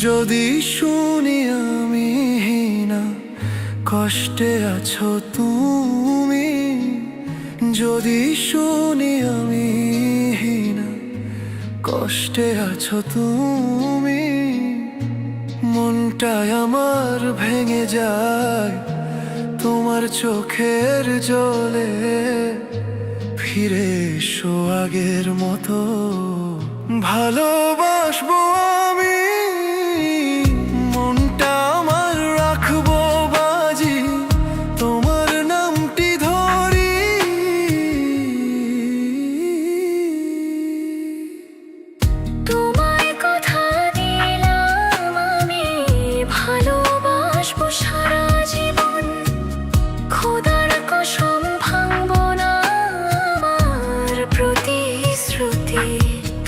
যদি শুনি আমি না কষ্টে আছো তুমি, যদি শুনি আমি না কষ্টে আছো তুমি, মনটাই আমার ভেঙে যায় তোমার চোখের জলে। ফিরে এসো আগের মতো, ভালোবাসবো আমি, মনটা আমার রাখবো বাজি, তোমার নামটি ধরি। তোমায় কথা দিলাম আমি, ভালোবাসবো সারা জীবন। খোদার কসম ভাঙবো না আমার প্রতিশ্রুতি,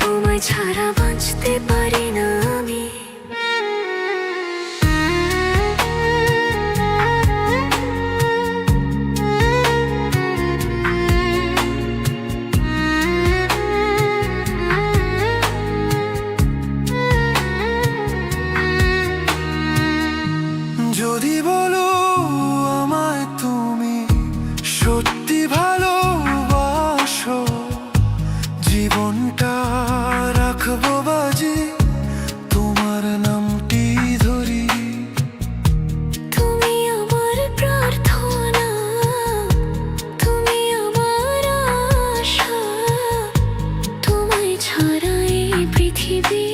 তোমায় ছাড়া বাঁচতে পারি না আমি। যদি বলো আমায় তুমি সত্যি ভালোবাসো, জীবনটা রাখবো বাজি, তোমার নামটি ধরি। তুমি আমার প্রার্থনা, তুমি আমার আশা, তোমায় ছাড়া এই পৃথিবী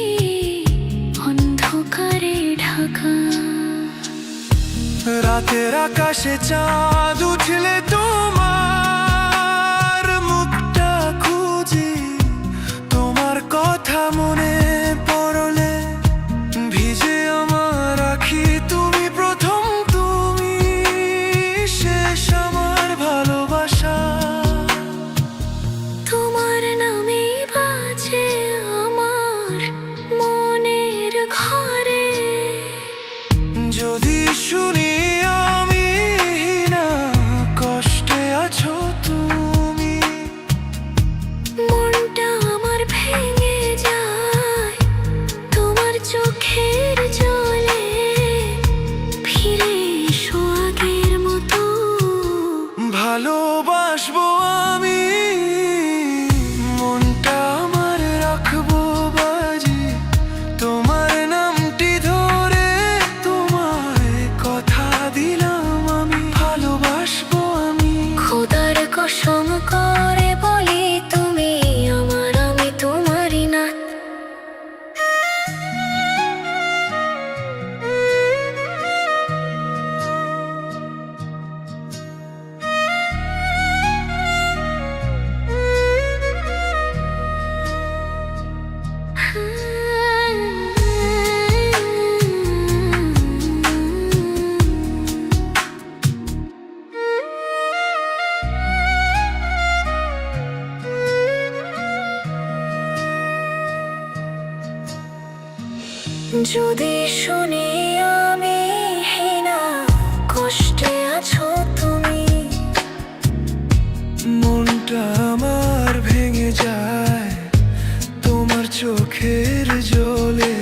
অন্ধকারে ঢাকা। রাতের আকাশে চাঁদ উঠলে তোমার মুখটা খুঁজি, তোমার কথা মনে পড়লে ভিজে আমার আখি। তুমি প্রথম, তুমি শেষ আমার ভালোবাসা। তোমার নামে বাজে আমার মনের ঘরে। যদি শুনি আমি না কষ্টে আছো তুমি, মনটা আমার ভেঙে যায় তোমার চোখের জলে। ফিরে এসো আগের মতো, ভালোবাসবো আমি, মনটা আমার রাখবো বাজি, তোমার নামটি ধরে। তোমায় কথা দিলাম আমি, ভালোবাসবো আমি। খোদার কসম করে বলি তুমি আমার, আমি তোমারই না। যদি শুনি আমি না কষ্টে আছো তুমি, মনটা আমার ভেঙে যায় তোমার চোখের জলে।